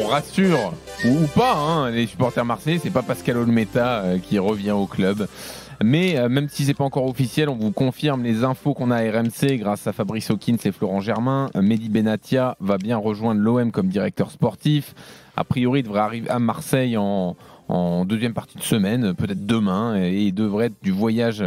rassure, ou pas, hein, les supporters marseillais, c'est pas Pascal Olmeta qui revient au club. Mais même si c'est pas encore officiel, on vous confirme les infos qu'on a à RMC grâce à Fabrice Hawkins et Florent Germain. Mehdi Benatia va bien rejoindre l'OM comme directeur sportif. A priori, il devrait arriver à Marseille en deuxième partie de semaine, peut-être demain, et il devrait être du voyage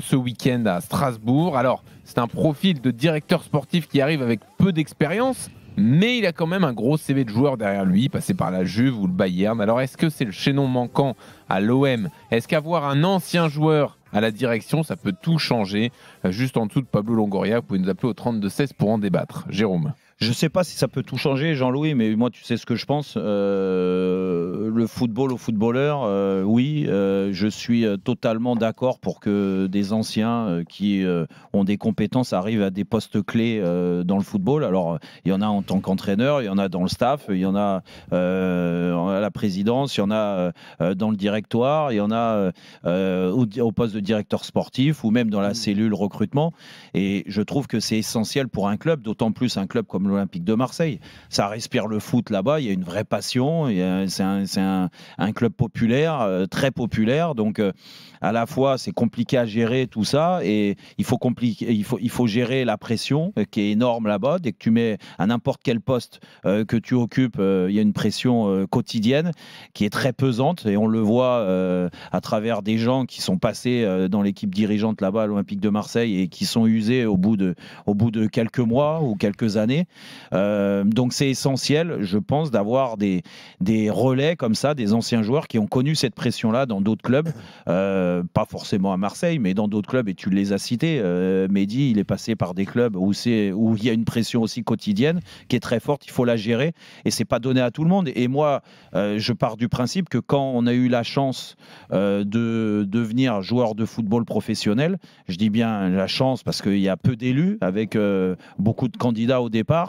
ce week-end à Strasbourg. Alors, c'est un profil de directeur sportif qui arrive avec peu d'expérience, mais il a quand même un gros CV de joueur derrière lui, passé par la Juve ou le Bayern. Alors, est-ce que c'est le chaînon manquant à l'OM? Est-ce qu'avoir un ancien joueur à la direction, ça peut tout changer? Juste en dessous de Pablo Longoria, vous pouvez nous appeler au 32-16 pour en débattre. Jérôme. Je ne sais pas si ça peut tout changer, Jean-Louis, mais moi, tu sais ce que je pense. Le football aux footballeurs, oui, je suis totalement d'accord pour que des anciens qui ont des compétences arrivent à des postes clés dans le football. Alors, il y en a en tant qu'entraîneur, il y en a dans le staff, il y en a à la présidence, il y en a dans le directoire, il y en a au poste de directeur sportif ou même dans la cellule recrutement. Et je trouve que c'est essentiel pour un club, d'autant plus un club comme l'Olympique de Marseille. Ça respire le foot là-bas, il y a une vraie passion, c'est un club populaire, très populaire, donc à la fois c'est compliqué à gérer tout ça et il faut gérer la pression qui est énorme là-bas. Dès que tu mets à n'importe quel poste que tu occupes, il y a une pression quotidienne qui est très pesante et on le voit à travers des gens qui sont passés dans l'équipe dirigeante là-bas à l'Olympique de Marseille et qui sont usés au bout de quelques mois ou quelques années. Donc c'est essentiel, je pense, d'avoir des relais comme ça, des anciens joueurs qui ont connu cette pression-là dans d'autres clubs, pas forcément à Marseille, mais dans d'autres clubs, et tu les as cités. Mehdi, il est passé par des clubs où il y a une pression aussi quotidienne qui est très forte, il faut la gérer, et c'est pas donné à tout le monde. Et moi, je pars du principe que quand on a eu la chance de devenir joueur de football professionnel, je dis bien la chance parce qu'il y a peu d'élus, avec beaucoup de candidats au départ,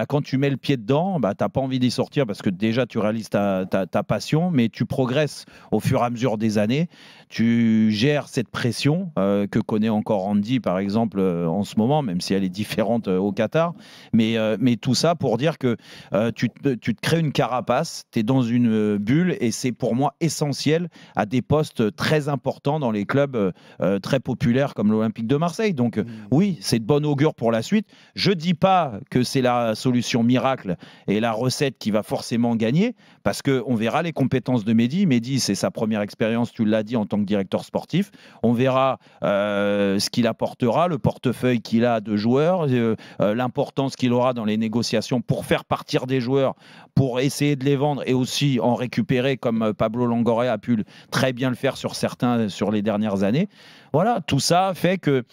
quand tu mets le pied dedans, tu n'as pas envie d'y sortir parce que déjà tu réalises ta passion, mais tu progresses au fur et à mesure des années. Tu gères cette pression que connaît encore Andy, par exemple, en ce moment, même si elle est différente au Qatar. Mais tout ça pour dire que tu te crées une carapace, tu es dans une bulle, et c'est pour moi essentiel à des postes très importants dans les clubs très populaires comme l'Olympique de Marseille. Donc oui, c'est de bon augure pour la suite. Je ne dis pas que c'est la solution miracle et la recette qui va forcément gagner, parce qu'on verra les compétences de Mehdi. Mehdi, c'est sa première expérience, tu l'as dit, en tant que directeur sportif. On verra ce qu'il apportera, le portefeuille qu'il a de joueurs, l'importance qu'il aura dans les négociations pour faire partir des joueurs, pour essayer de les vendre et aussi en récupérer, comme Pablo Longoria a pu très bien le faire sur les dernières années. Voilà, tout ça fait que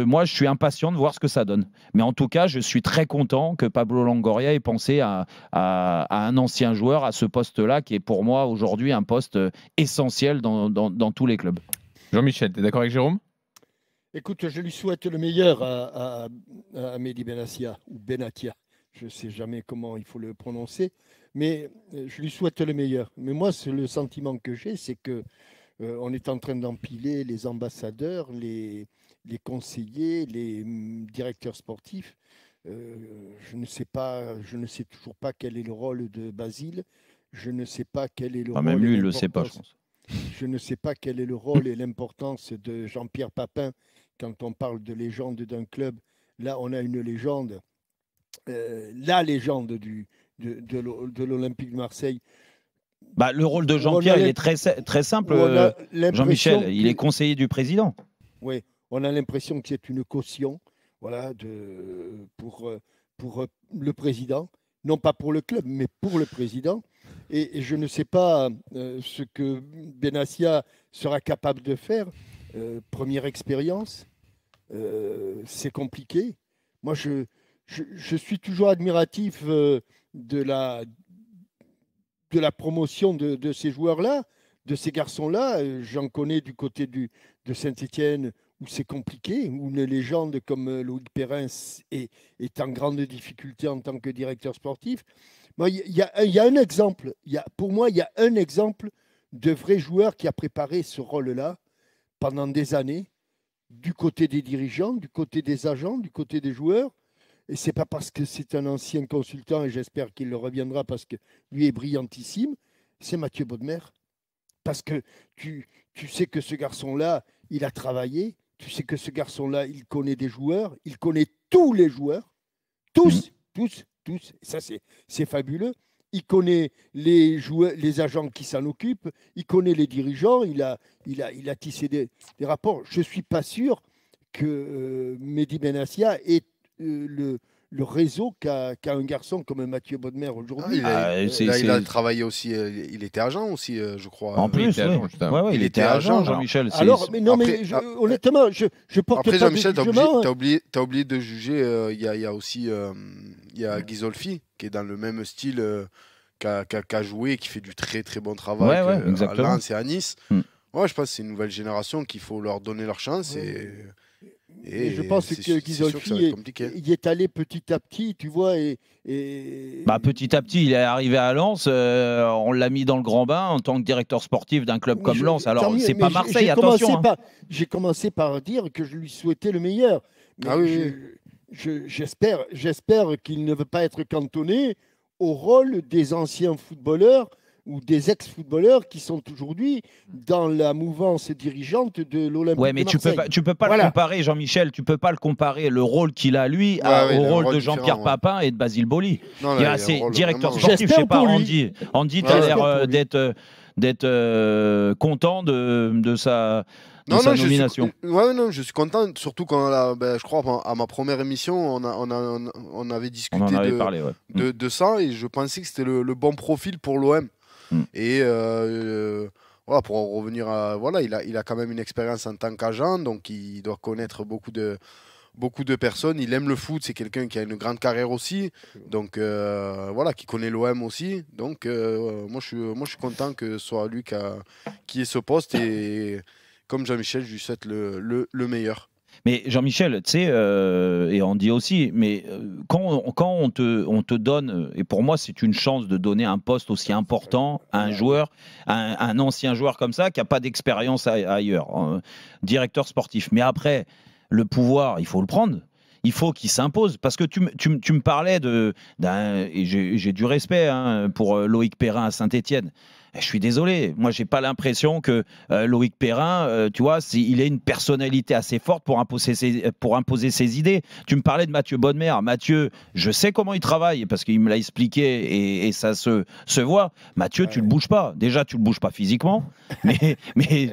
moi, je suis impatient de voir ce que ça donne. Mais en tout cas, je suis très content que Pablo Longoria ait pensé à un ancien joueur à ce poste-là, qui est pour moi aujourd'hui un poste essentiel dans tous les clubs. Jean-Michel, tu es d'accord avec Jérôme? Écoute, je lui souhaite le meilleur à Mehdi Benatia, ou Benatia. Je ne sais jamais comment il faut le prononcer, mais je lui souhaite le meilleur. Mais moi, le sentiment que j'ai, c'est que on est en train d'empiler les ambassadeurs, les conseillers, les directeurs sportifs. Je ne sais toujours pas quel est le rôle de Basile. Je ne sais pas quel est le rôle. Même lui, il ne le sait pas, je pense. Je ne sais pas quel est le rôle et l'importance de Jean-Pierre Papin quand on parle de légende d'un club. Là, on a une légende, la légende de l'Olympique de Marseille. Le rôle de Jean-Pierre, il est très simple, Jean-Michel. Il est conseiller du président. Oui, on a l'impression que c'est une caution, voilà, pour le président. Non pas pour le club, mais pour le président. Et je ne sais pas ce que Benassia sera capable de faire. Première expérience, c'est compliqué. Moi, je suis toujours admiratif de la promotion de ces joueurs-là, de ces garçons-là. J'en connais du côté de Saint-Étienne où c'est compliqué, où une légende comme Loïc Perrin est en grande difficulté en tant que directeur sportif. Il y a un exemple. Pour moi, il y a un exemple de vrai joueur qui a préparé ce rôle-là pendant des années, du côté des dirigeants, du côté des agents, du côté des joueurs. et c'est pas parce que c'est un ancien consultant, et j'espère qu'il le reviendra parce que lui est brillantissime, c'est Mathieu Bodmer. Parce que tu sais que ce garçon-là, il a travaillé, tu sais que ce garçon-là, il connaît des joueurs, il connaît tous les joueurs, tous. Et ça, c'est fabuleux. Il connaît les joueurs, les agents qui s'en occupent, il connaît les dirigeants, il a tissé des rapports. Je ne suis pas sûr que Mehdi Benassia ait le réseau qu'a un garçon comme Mathieu Bodmer aujourd'hui. Il a travaillé aussi, il était agent aussi, je crois. En plus, il était agent, Jean-Michel. Alors, mais non, mais honnêtement, je porte après, pas Jean-Michel, de jugement. t'as oublié de juger. Il y a aussi Ghisolfi, qui est dans le même style, qu'a joué, qui fait du très très bon travail à Lens et à Nice. Ouais, je pense que c'est une nouvelle génération qu'il faut leur donner leur chance. Et je pense que Ghisolfi il est allé petit à petit, tu vois. Petit à petit, il est arrivé à Lens. On l'a mis dans le grand bain en tant que directeur sportif d'un club comme Lens. Alors, c'est pas Marseille, attention. J'ai commencé par dire que je lui souhaitais le meilleur. Mais j'espère qu'il ne veut pas être cantonné au rôle des anciens footballeurs ou des ex-footballeurs qui sont aujourd'hui dans la mouvance dirigeante de l'Olympique de Marseille. Mais tu peux pas le comparer, Jean-Michel. Tu peux pas le comparer, le rôle qu'il a lui au rôle de Jean-Pierre Papin et de Basile Boli. C'est directeur sportif. Je sais pas, Andy, tu as l'air d'être content de sa nomination. Je suis content, surtout quand je crois à ma première émission, on avait discuté de ça et je pensais que c'était le bon profil pour l'OM. Et pour en revenir à il a quand même une expérience en tant qu'agent, donc il doit connaître beaucoup de personnes. Il aime le foot, c'est quelqu'un qui a une grande carrière aussi, donc qui connaît l'OM aussi. Donc moi je suis content que ce soit lui qui ait ce poste, et comme Jean-Michel, je lui souhaite le meilleur. Mais Jean-Michel, tu sais, et on dit aussi, mais quand on te donne, et pour moi c'est une chance de donner un poste aussi important à un joueur, un ancien joueur comme ça, qui n'a pas d'expérience ailleurs, directeur sportif. Mais après, le pouvoir, il faut le prendre. Il faut qu'il s'impose. Parce que tu me parlais et j'ai du respect pour Loïc Perrin à Saint-Étienne. Je suis désolé, moi j'ai pas l'impression que Loïc Perrin, tu vois, il ait une personnalité assez forte pour imposer ses idées. Tu me parlais de Mathieu Bodmer. Mathieu, je sais comment il travaille parce qu'il me l'a expliqué et ça se voit. Mathieu, tu le bouges pas. Déjà, tu le bouges pas physiquement, mais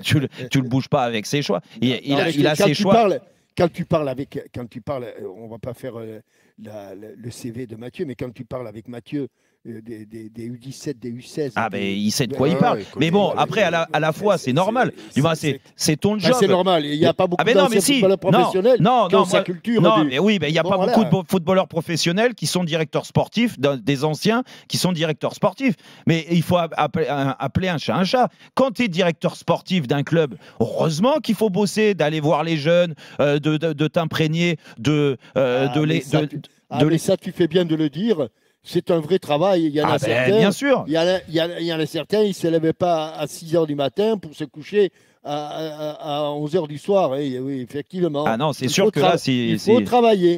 tu le bouges pas avec ses choix. Il a ses choix. Quand tu parles, on va pas faire le CV de Mathieu, mais quand tu parles avec Mathieu des U17, des U16. Il sait de quoi il parle. Mais bon, après, à la fois, c'est normal. C'est ton job. C'est normal. Il n'y a pas beaucoup de footballeurs professionnels qui ont sa culture. Mais il n'y a pas beaucoup de footballeurs professionnels qui sont directeurs sportifs, des anciens qui sont directeurs sportifs. Mais il faut appeler un chat un chat. Quand tu es directeur sportif d'un club, heureusement qu'il faut bosser, d'aller voir les jeunes, de t'imprégner, mais ça, tu fais bien de le dire. C'est un vrai travail. Il y en a certains. Bien sûr. Il y en a certains, ils ne se levaient pas à 6 h du matin pour se coucher à 11 h du soir. Oui, effectivement. Ah non, c'est sûr que là, il faut travailler.